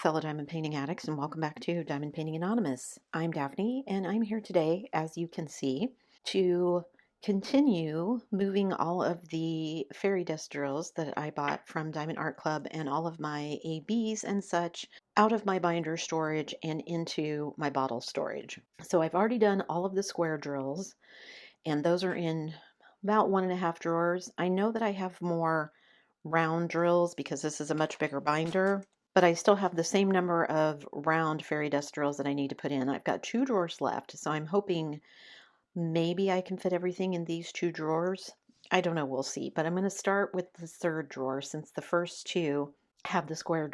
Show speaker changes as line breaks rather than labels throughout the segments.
fellow diamond painting addicts, and welcome back to Diamond Painting Anonymous. I'm Daphne, and I'm here today, as you can see, to continue moving all of the fairy dust drills that I bought from Diamond Art Club and all of my ABs and such out of my binder storage and into my bottle storage. So I've already done all of the square drills, and those are in about 1.5 drawers. I know that I have more round drills because this is a much bigger binder, but I still have the same number of round fairy dust drills that I need to put in. I've got 2 drawers left, so I'm hoping maybe I can fit everything in these 2 drawers. I don't know, we'll see, but I'm going to start with the 3rd drawer since the first 2 have the square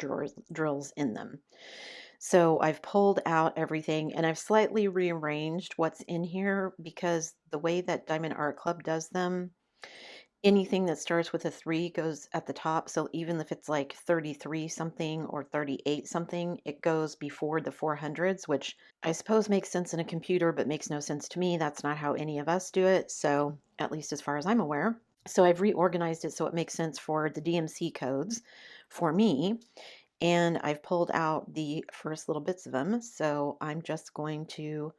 drills in them. So I've pulled out everything and I've slightly rearranged what's in here because the way that Diamond Art Club does them, anything that starts with a 3 goes at the top. So even if it's like 33 something or 38 something, it goes before the 400s, which I suppose makes sense in a computer, but makes no sense to me. That's not how any of us do it. So at least as far as I'm aware. So I've reorganized it so it makes sense for the DMC codes for me. And I've pulled out the first little bits of them. So I'm just going to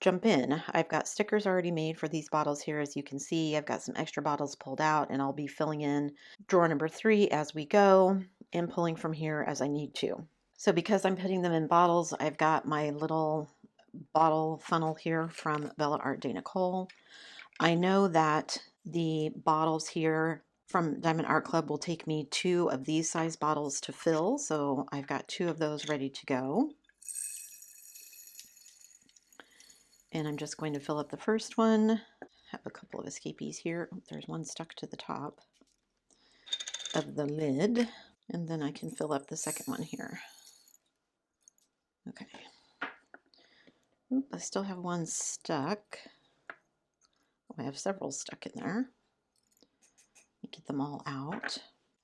jump in. I've got stickers already made for these bottles here. As you can see, I've got some extra bottles pulled out and I'll be filling in drawer number 3 as we go and pulling from here as I need to. So because I'm putting them in bottles, I've got my little bottle funnel here from Bella Art de Nicole. I know that the bottles here from Diamond Art Club will take me 2 of these size bottles to fill, so I've got 2 of those ready to go. And I'm just going to fill up the first one. Have a couple of escapees here. Oh, there's one stuck to the top of the lid. And then I can fill up the second one here. Okay. Oop, I still have one stuck. Oh, I have several stuck in there. Let me get them all out.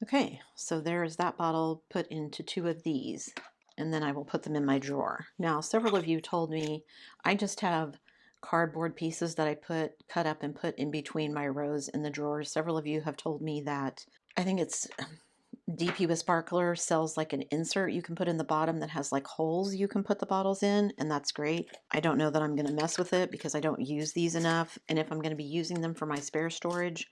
Okay, so there's that bottle put into 2 of these. And then I will put them in my drawer. Now, several of you told me I just have cardboard pieces that I cut up and put in between my rows in the drawers. Several of you have told me that I think it's DP with Sparkler sells like an insert you can put in the bottom that has like holes you can put the bottles in, and that's great. I don't know that I'm going to mess with it because I don't use these enough, and if I'm going to be using them for my spare storage,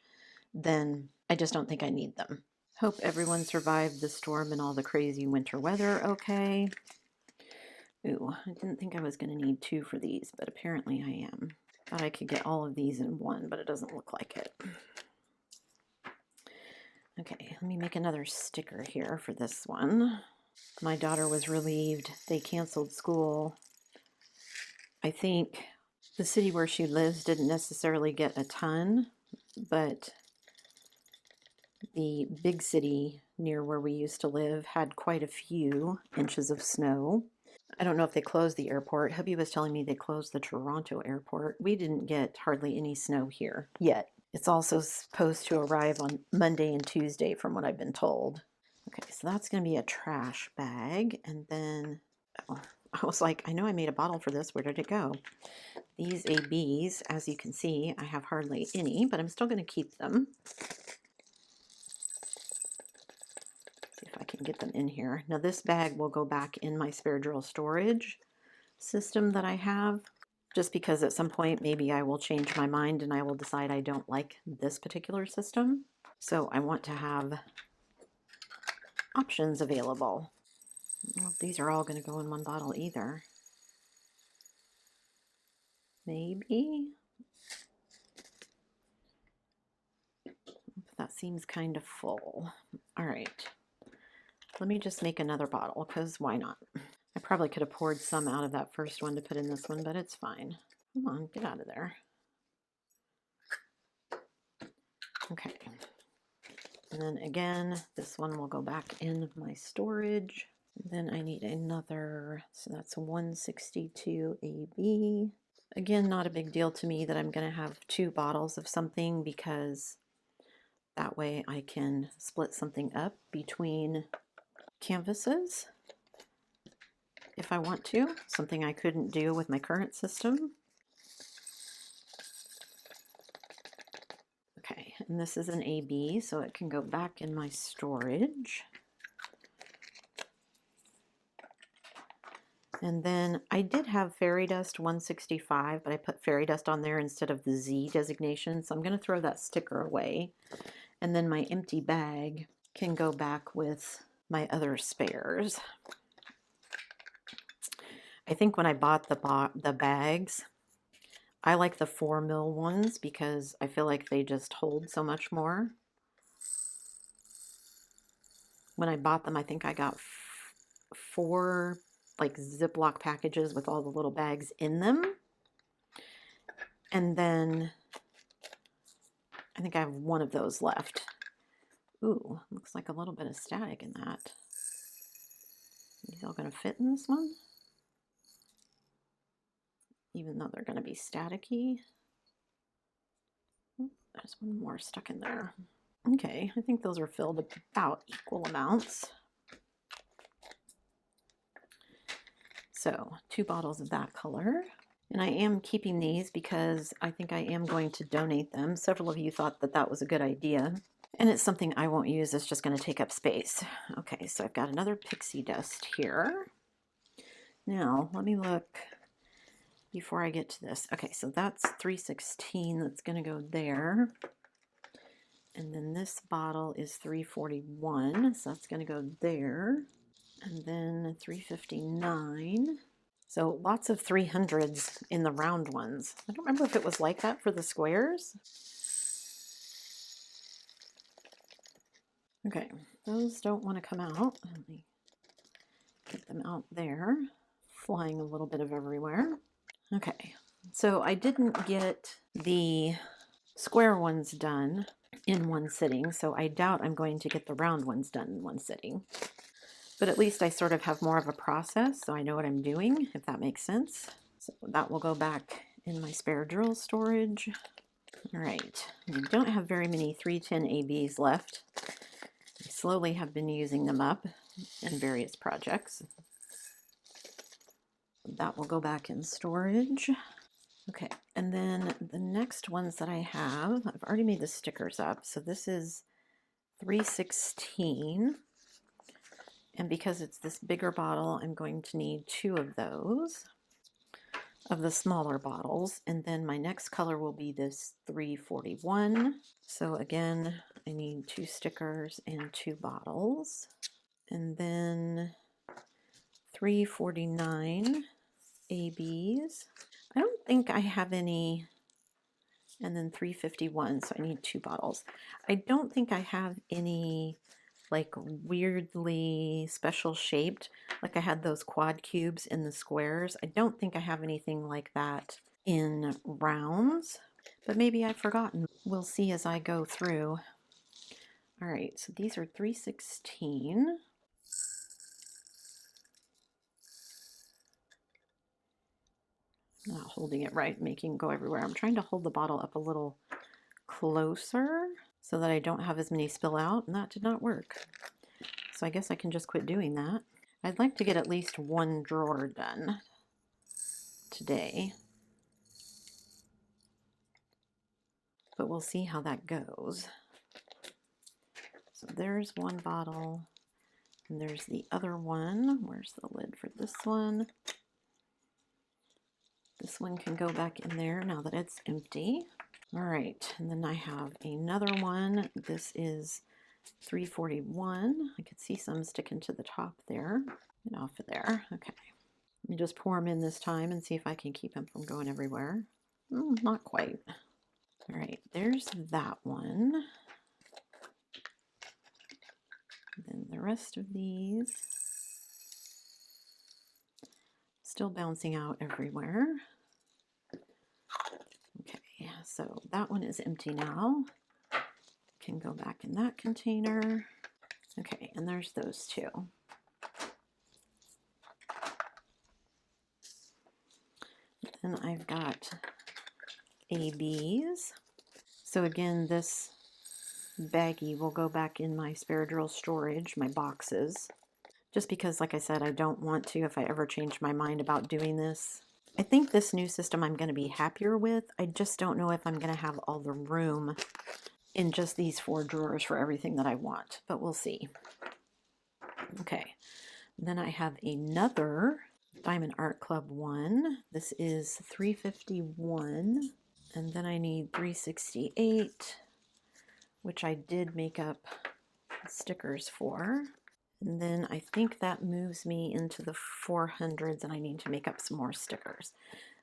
then I just don't think I need them. Hope everyone survived the storm and all the crazy winter weather okay. Ooh, I didn't think I was going to need 2 for these, but apparently I am. Thought I could get all of these in one, but it doesn't look like it. Okay, let me make another sticker here for this one. My daughter was relieved. They canceled school. I think the city where she lives didn't necessarily get a ton, but the big city near where we used to live had quite a few inches of snow. I don't know if they closed the airport. Hubby was telling me they closed the Toronto airport. We didn't get hardly any snow here yet. It's also supposed to arrive on Monday and Tuesday from what I've been told. Okay, so that's going to be a trash bag. And then, oh, I was like, I know I made a bottle for this. Where did it go? These ABs, as you can see, I have hardly any, but I'm still going to keep them. If I can get them in here. Now this bag will go back in my spare drill storage system that I have, just because at some point maybe I will change my mind and I will decide I don't like this particular system. So I want to have options available. I don't know if these are all going to go in one bottle either. Maybe. That seems kind of full. All right. Let me just make another bottle, because why not? I probably could have poured some out of that first one to put in this one, but it's fine. Come on, get out of there. Okay. And then again, this one will go back in my storage. Then I need another, so that's a 162 AB. Again, not a big deal to me that I'm going to have 2 bottles of something, because that way I can split something up between canvases if I want to, something I couldn't do with my current system. Okay, and this is an AB, so it can go back in my storage. And then I did have fairy dust 165, but I put fairy dust on there instead of the Z designation. So I'm going to throw that sticker away. And then my empty bag can go back with my other spares. I think when I bought the bags, I like the 4mm ones because I feel like they just hold so much more. When I bought them, I think I got 4 like Ziploc packages with all the little bags in them. And then I think I have 1 of those left. Ooh, looks like a little bit of static in that. These all going to fit in this one? Even though they're going to be staticky. There's 1 more stuck in there. Okay, I think those are filled about equal amounts. So 2 bottles of that color. And I am keeping these because I think I am going to donate them. Several of you thought that that was a good idea. And it's something I won't use. It's just going to take up space. Okay, so I've got another pixie dust here. Now, let me look before I get to this. Okay, so that's 316. That's going to go there. And then this bottle is 341. So that's going to go there. And then 359. So lots of 300s in the round ones. I don't remember if it was like that for the squares. Okay, those don't want to come out. Let me get them out there, flying a little bit of everywhere. Okay, so I didn't get the square ones done in one sitting, so I doubt I'm going to get the round ones done in one sitting. But at least I sort of have more of a process, so I know what I'm doing, if that makes sense. So that will go back in my spare drill storage. All right, I don't have very many 310 ABs left. I slowly have been using them up in various projects. That will go back in storage. Okay, and then the next ones that I have, I've already made the stickers up. So this is 316. And because it's this bigger bottle, I'm going to need 2 of those, of the smaller bottles. And then my next color will be this 341. So again, I need 2 stickers and 2 bottles. And then 349 ABs. I don't think I have any. And then 351, so I need 2 bottles. I don't think I have any like weirdly special shaped, like I had those quad cubes in the squares. I don't think I have anything like that in rounds, but maybe I've forgotten. We'll see as I go through. All right, so these are 316. I'm not holding it right, making it go everywhere. I'm trying to hold the bottle up a little closer so that I don't have as many spill out, and that did not work. So I guess I can just quit doing that. I'd like to get at least 1 drawer done today, but we'll see how that goes. So there's 1 bottle, and there's the other one. Where's the lid for this one? This one can go back in there now that it's empty. All right, and then I have another one. This is 341. I could see some sticking to the top there. Get off of there. Okay. Let me just pour them in this time and see if I can keep them from going everywhere. Not quite. All right, there's that one. And then the rest of these still bouncing out everywhere. Okay, so that one is empty now. Can go back in that container. Okay, and there's those 2. Then I've got ABs. So again, this baggie will go back in my spare drill storage, my boxes. Just because, like I said, I don't want to, if I ever change my mind about doing this. I think this new system I'm going to be happier with. I just don't know if I'm going to have all the room in just these 4 drawers for everything that I want, but we'll see. Okay, then I have another Diamond Art Club 1. This is 351. And then I need 368, which I did make up stickers for. And then I think that moves me into the 400s, and I need to make up some more stickers.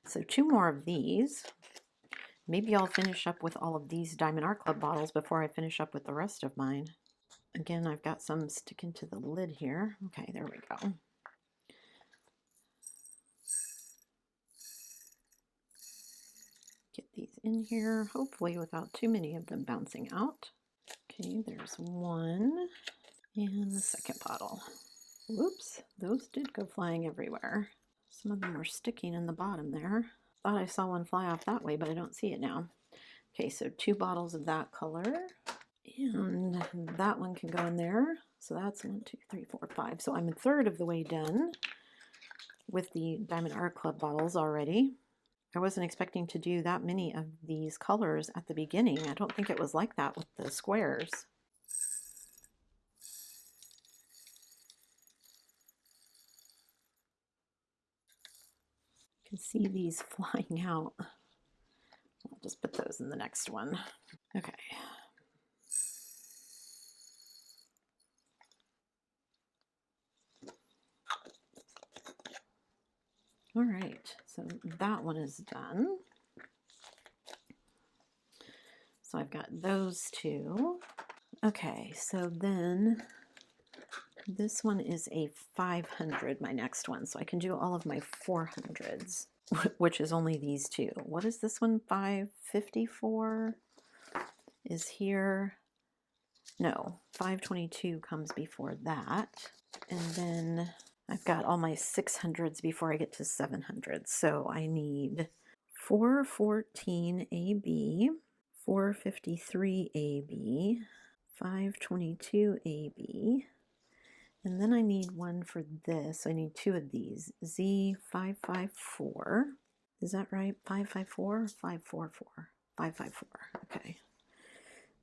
So 2 more of these. Maybe I'll finish up with all of these Diamond Art Club bottles before I finish up with the rest of mine. Again, I've got some sticking to the lid here. Okay, there we go. Get these in here, hopefully without too many of them bouncing out. Okay, there's one. And the second bottle. Whoops, those did go flying everywhere. Some of them were sticking in the bottom there. Thought I saw one fly off that way, but I don't see it now. Okay, so 2 bottles of that color. And that one can go in there. So that's 1, 2, 3, 4, 5. So I'm a third of the way done with the Diamond Art Club bottles already. I wasn't expecting to do that many of these colors at the beginning. I don't think it was like that with the squares. You can see these flying out. I'll just put those in the next one. Okay. All right, so that one is done. So I've got those 2. Okay, so then this one is a 500, my next one. So I can do all of my 400s, which is only these 2. What is this one? 554 is here. No, 522 comes before that. And then I've got all my 600s before I get to 700s. So I need 414 AB, 453 AB, 522 AB, and then I need one for this. I need 2 of these. Z554. Is that right? 554? 544. 554. Okay.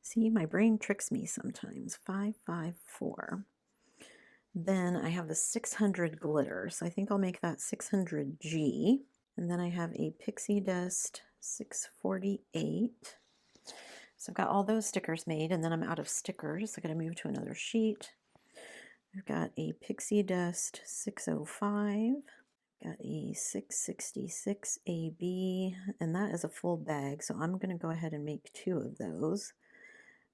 See, my brain tricks me sometimes. 554. Then I have the 600 glitter. So I think I'll make that 600G. And then I have a Pixie Dust 648. So I've got all those stickers made, and then I'm out of stickers. I got to move to another sheet. I've got a Pixie Dust 605. Got a 666 AB, and that is a full bag. So I'm going to go ahead and make 2 of those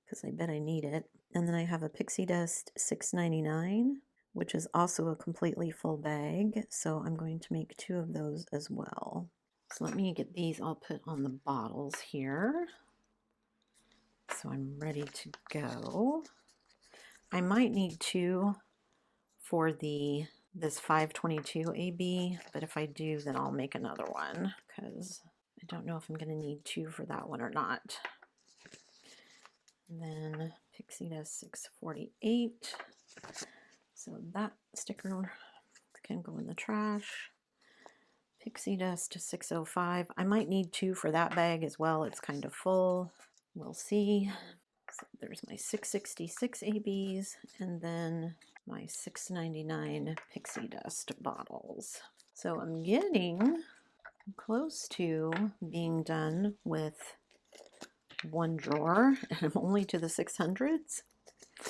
because I bet I need it. And then I have a Pixie Dust 699, which is also a completely full bag. So I'm going to make 2 of those as well. So let me get these all put on the bottles here. So I'm ready to go. I might need 2 for this 522 AB, but if I do, then I'll make another one because I don't know if I'm going to need 2 for that one or not. And then Pixie Dust 648. So that sticker can go in the trash. Pixie Dust 605. I might need 2 for that bag as well. It's kind of full. We'll see. So there's my 666 ABs and then my 699 Pixie Dust bottles. So I'm getting close to being done with one drawer, and I'm only to the 600s. I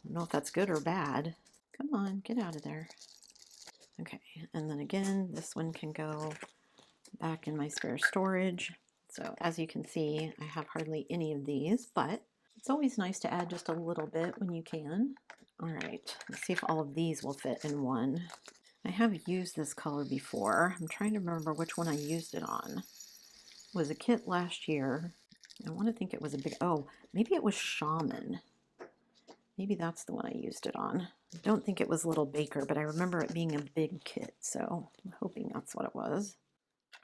don't know if that's good or bad. Come on, get out of there. Okay, and then again, this one can go back in my spare storage. So as you can see, I have hardly any of these, but it's always nice to add just a little bit when you can. All right, let's see if all of these will fit in one. I have used this color before. I'm trying to remember which one I used it on. It was a kit last year. I want to think it was a big, oh, maybe it was Shaman. Maybe that's the one I used it on. I don't think it was Little Baker, but I remember it being a big kit, so I'm hoping that's what it was.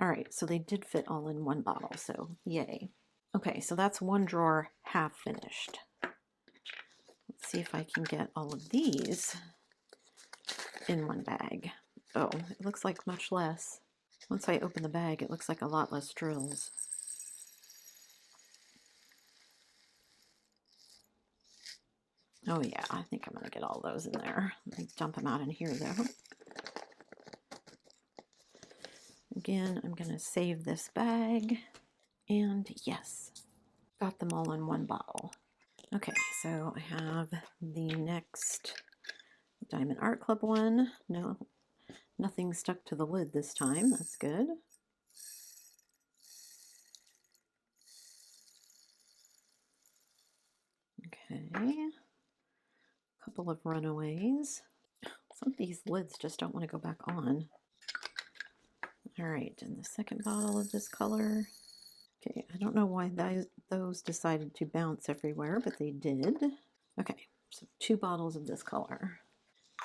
All right, so they did fit all in one bottle, so yay. Okay, so that's one drawer half finished. Let's see if I can get all of these in one bag. Oh, it looks like much less. Once I open the bag, it looks like a lot less drills. Oh yeah, I think I'm gonna get all those in there. Let me dump them out in here though. back in. I'm going to save this bag. And yes, got them all in one bottle. Okay, so I have the next Diamond Art Club one. No, nothing stuck to the lid this time. That's good. Okay, a couple of runaways. Some of these lids just don't want to go back on. All right, and the second bottle of this color. Okay, I don't know why those decided to bounce everywhere, but they did. Okay, so 2 bottles of this color.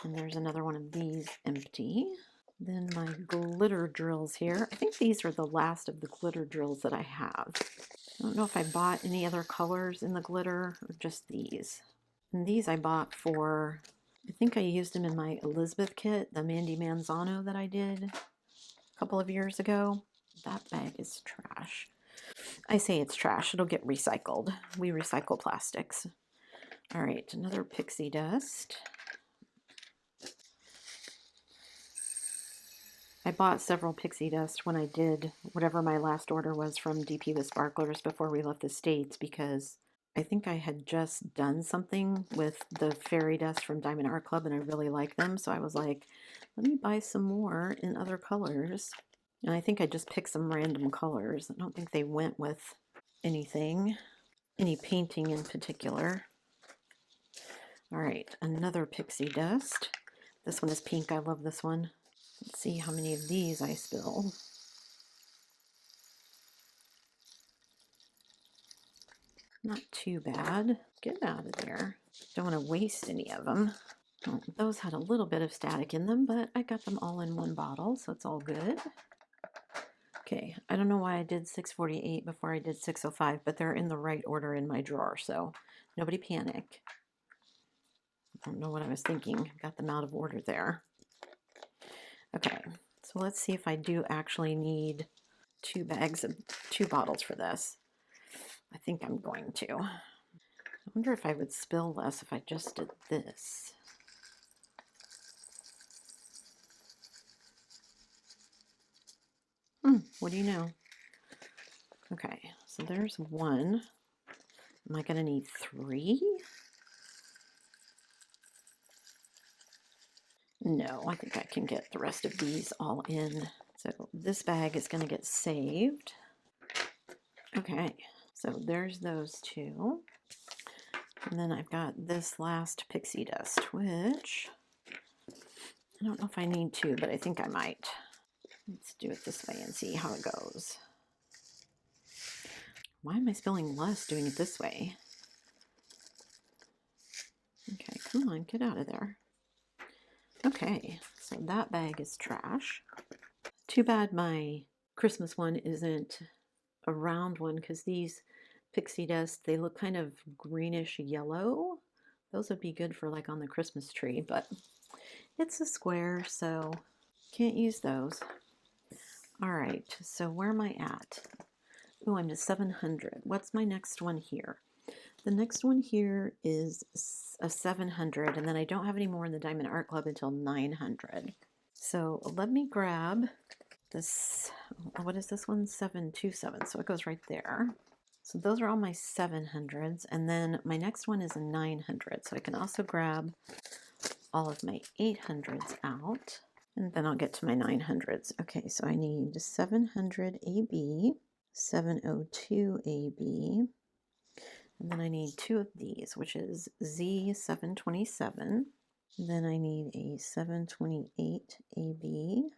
And there's another one of these empty. Then my glitter drills here. I think these are the last of the glitter drills that I have. I don't know if I bought any other colors in the glitter or just these. And these I bought for, I think I used them in my Elizabeth kit, the Mandy Manzano that I did a couple of years ago. That bag is trash. I say it's trash, it'll get recycled. We recycle plastics. All right, another pixie dust. I bought several pixie dust when I did whatever my last order was from DP with Sparklers before we left the States, because I think I had just done something with the fairy dust from Diamond Art Club and I really like them. So I was like, let me buy some more in other colors. And I think I just picked some random colors. I don't think they went with anything, any painting in particular. All right, another pixie dust. This one is pink. I love this one. Let's see how many of these I spill. Not too bad. Get out of there. Don't want to waste any of them. Oh, those had a little bit of static in them, but I got them all in one bottle, so it's all good. Okay, I don't know why I did 648 before I did 605, but they're in the right order in my drawer, so nobody panic. I don't know what I was thinking. Got them out of order there. Okay, so let's see if I do actually need 2 bottles for this. I think I'm going to. I wonder if I would spill less if I just did this. What do you know? Okay, so there's 1. Am I going to need 3? No, I think I can get the rest of these all in. So this bag is going to get saved. Okay, so there's those 2. And then I've got this last pixie dust, which I don't know if I need 2, but I think I might. Let's do it this way and see how it goes. Why am I spilling less doing it this way? Okay, come on, get out of there. Okay, so that bag is trash. Too bad my Christmas one isn't a round one, because these pixie dust, they look kind of greenish yellow. Those would be good for like on the Christmas tree, but it's a square, so can't use those. All right, so where am I at? Oh, I'm to 700. What's my next one here? The next one here is a 700, and then I don't have any more in the Diamond Art Club until 900. So let me grab this. What is this one? 727. So it goes right there. So those are all my 700s, and then my next one is a 900. So I can also grab all of my 800s out, and then I'll get to my 900s. Okay, so I need 700 AB, 702 AB, and then I need 2 of these, which is Z727. Then I need a 728 AB,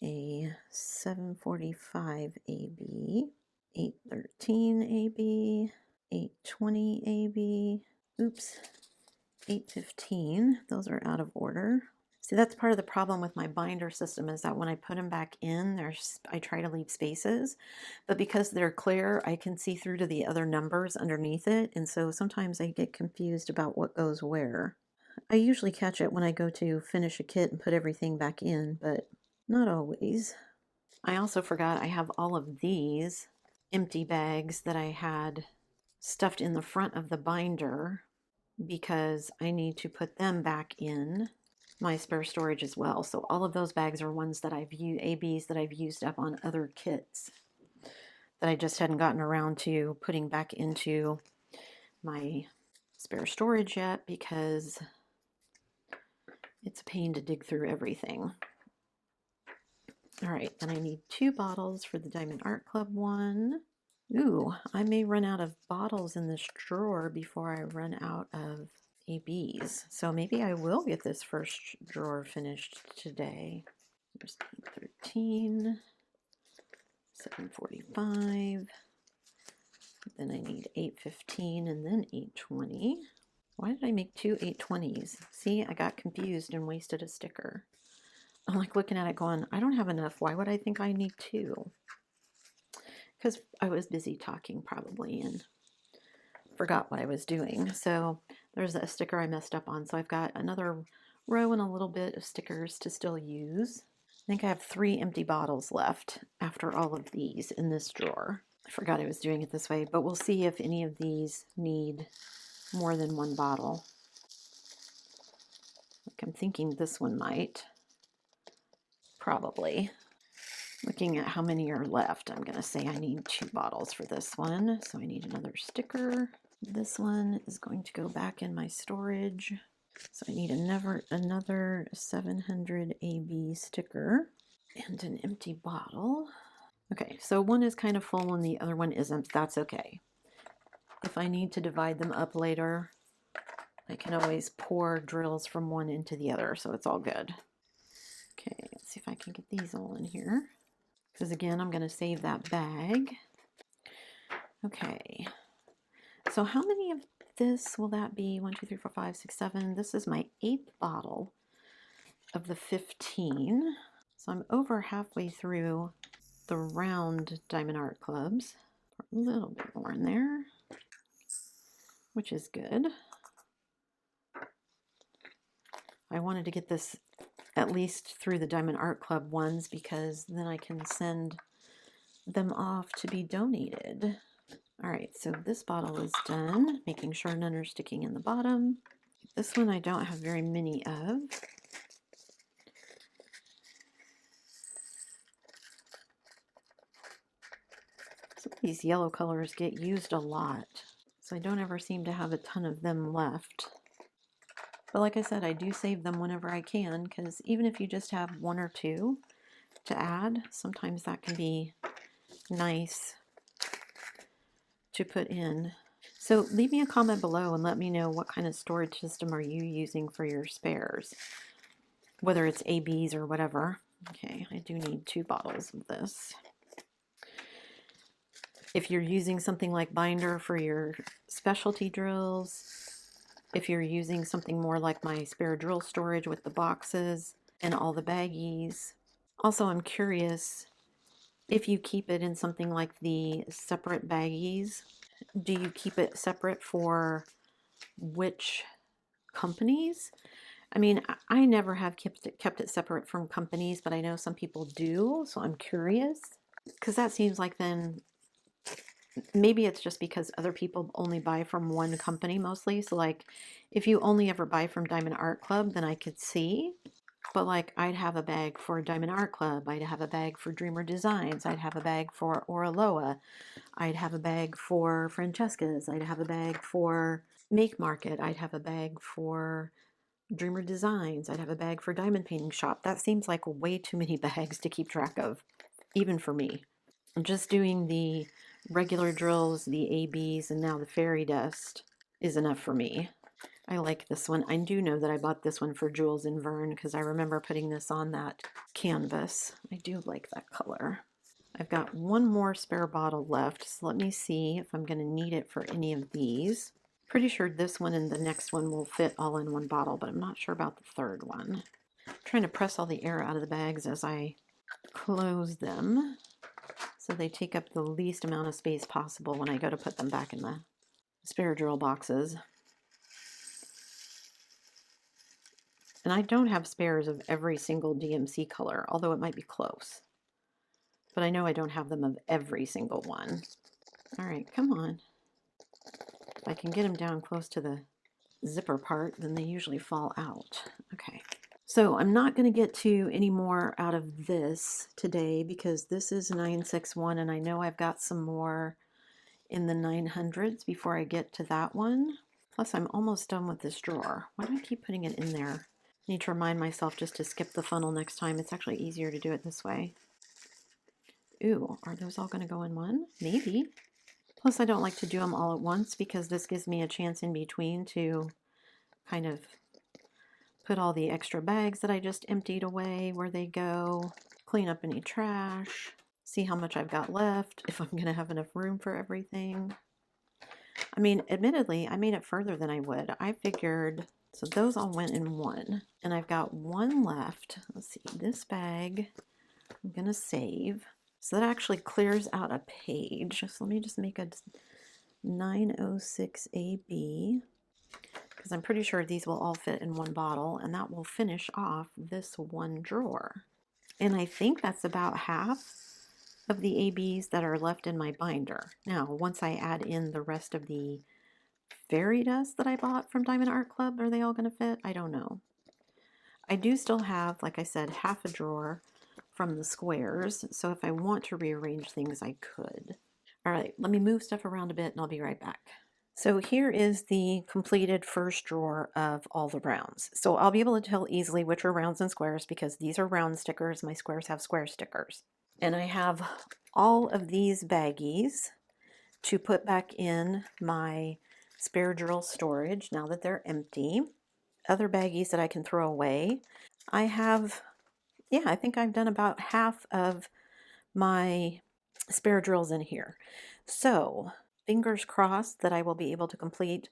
a 745 AB, 813 AB, 820 AB, oops, 815. Those are out of order. See, that's part of the problem with my binder system, is that when I put them back in, I try to leave spaces, but because they're clear, I can see through to the other numbers underneath it, and so sometimes I get confused about what goes where. I usually catch it when I go to finish a kit and put everything back in, but not always. I also forgot I have all of these empty bags that I had stuffed in the front of the binder, because I need to put them back in my spare storage as well. So all of those bags are ones that I've used, ABs that I've used up on other kits that I just hadn't gotten around to putting back into my spare storage yet because it's a pain to dig through everything. All right, then I need 2 bottles for the Diamond Art Club one. Ooh, I may run out of bottles in this drawer before I run out of ABs. So maybe I will get this first drawer finished today. There's 813, 745. Then I need 815 and then 820. Why did I make 2 820s? See, I got confused and wasted a sticker. I'm like looking at it going, I don't have enough. Why would I think I need 2? Because I was busy talking probably and forgot what I was doing. So there's a sticker I messed up on. So I've got another row and a little bit of stickers to still use. I think I have 3 empty bottles left after all of these in this drawer. I forgot I was doing it this way, but we'll see if any of these need more than 1 bottle. Like I'm thinking this one might. Probably. Looking at how many are left, I'm going to say I need 2 bottles for this one. So I need another sticker. This one is going to go back in my storage. So I need another 700 AB sticker and an empty bottle. Okay, so one is kind of full and the other one isn't. That's okay. If I need to divide them up later, I can always pour drills from one into the other, so it's all good. Okay, let's see if I can get these all in here. Because again, I'm going to save that bag. Okay, so how many of this will that be? 1, 2, 3, 4, 5, 6, 7. This is my 8th bottle of the 15. So I'm over halfway through the round Diamond Art Clubs. A little bit more in there, which is good. I wanted to get this at least through the Diamond Art Club ones because then I can send them off to be donated. All right, so this bottle is done, making sure none are sticking in the bottom. This one I don't have very many of. Some of these yellow colors get used a lot, so I don't ever seem to have a ton of them left. But like I said, I do save them whenever I can, because even if you just have 1 or 2 to add, sometimes that can be nice to put in. So leave me a comment below and let me know what kind of storage system are you using for your spares, whether it's ABs or whatever. Okay, I do need 2 bottles of this. If you're using something like binder for your specialty drills, if you're using something more like my spare drill storage with the boxes and all the baggies. Also, I'm curious if you keep it in something like the separate baggies. Do you keep it separate for which companies? I mean, I never have kept it separate from companies, but I know some people do, so I'm curious. Because that seems like then maybe it's just because other people only buy from one company mostly. So like if you only ever buy from Diamond Art Club, then I could see. But like I'd have a bag for Diamond Art Club. I'd have a bag for Dreamer Designs. I'd have a bag for Oraloa. I'd have a bag for Francesca's. I'd have a bag for Make Market. I'd have a bag for Dreamer Designs. I'd have a bag for Diamond Painting Shop. That seems like way too many bags to keep track of, even for me. Just doing the regular drills, the ABs, and now the fairy dust is enough for me. I like this one. I do know that I bought this one for Jules and Vern because I remember putting this on that canvas. I do like that color. I've got 1 more spare bottle left, so let me see if I'm going to need it for any of these. Pretty sure this one and the next one will fit all in 1 bottle, but I'm not sure about the 3rd one. I'm trying to press all the air out of the bags as I close them, so they take up the least amount of space possible when I go to put them back in the spare drill boxes. And I don't have spares of every single DMC color, although it might be close. But I know I don't have them of every single one. All right, come on. If I can get them down close to the zipper part, then they usually fall out. Okay, So I'm not going to get to any more out of this today because this is 961 and I know I've got some more in the 900s before I get to that one. Plus I'm almost done with this drawer. Why do I keep putting it in there? I need to remind myself just to skip the funnel next time. It's actually easier to do it this way. Ooh, are those all going to go in one? Maybe. Plus I don't like to do them all at once because this gives me a chance in between to kind of put all the extra bags that I just emptied away where they go, clean up any trash, see how much I've got left, if I'm going to have enough room for everything. I mean, admittedly, I made it further than I would. I figured, so those all went in one, and I've got one left. Let's see, this bag I'm going to save. So that actually clears out a page. So let me just make a 906AB. Because I'm pretty sure these will all fit in one bottle, and that will finish off this one drawer. And I think that's about half of the ABs that are left in my binder. Now, once I add in the rest of the fairy dust that I bought from Diamond Art Club, are they all going to fit? I don't know. I do still have, like I said, half a drawer from the squares, so if I want to rearrange things, I could. All right, let me move stuff around a bit and I'll be right back. So here is the completed first drawer of all the rounds. So I'll be able to tell easily which are rounds and squares because these are round stickers. My squares have square stickers. And I have all of these baggies to put back in my spare drill storage now that they're empty. Other baggies that I can throw away. I have, yeah, I think I've done about half of my spare drills in here. So fingers crossed that I will be able to complete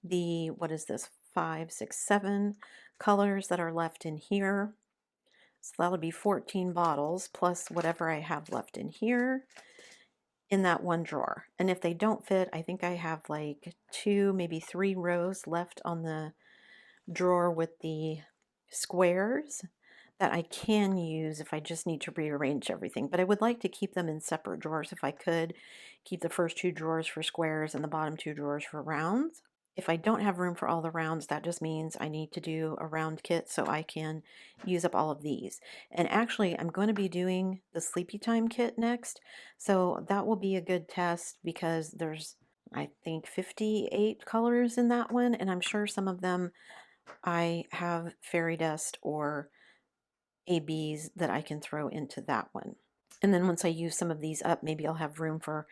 the, what is this, 5, 6, 7 colors that are left in here. So that'll be 14 bottles plus whatever I have left in here in that one drawer. And if they don't fit, I think I have like 2, maybe 3 rows left on the drawer with the squares that I can use if I just need to rearrange everything. But I would like to keep them in separate drawers if I could. Keep the first 2 drawers for squares and the bottom 2 drawers for rounds. If I don't have room for all the rounds, that just means I need to do a round kit so I can use up all of these. And actually, I'm going to be doing the Sleepy Time kit next. So that will be a good test because there's, I think, 58 colors in that one. And I'm sure some of them I have fairy dust or ABs that I can throw into that one. And then once I use some of these up, maybe I'll have room for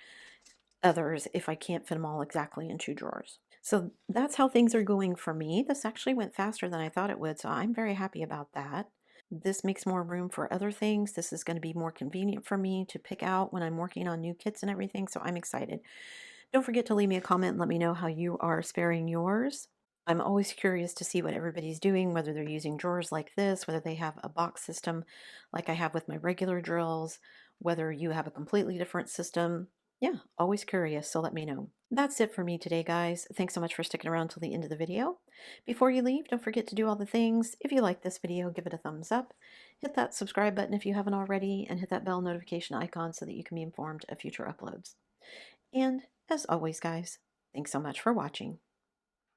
others if I can't fit them all exactly in 2 drawers. So that's how things are going for me. This actually went faster than I thought it would, so I'm very happy about that. This makes more room for other things. This is going to be more convenient for me to pick out when I'm working on new kits and everything, so I'm excited. Don't forget to leave me a comment and let me know how you are sparing yours. I'm always curious to see what everybody's doing, whether they're using drawers like this, whether they have a box system like I have with my regular drills, whether you have a completely different system. Yeah, always curious, so let me know. That's it for me today, guys. Thanks so much for sticking around till the end of the video. Before you leave, don't forget to do all the things. If you like this video, give it a thumbs up. Hit that subscribe button if you haven't already, and hit that bell notification icon so that you can be informed of future uploads. And as always, guys, thanks so much for watching.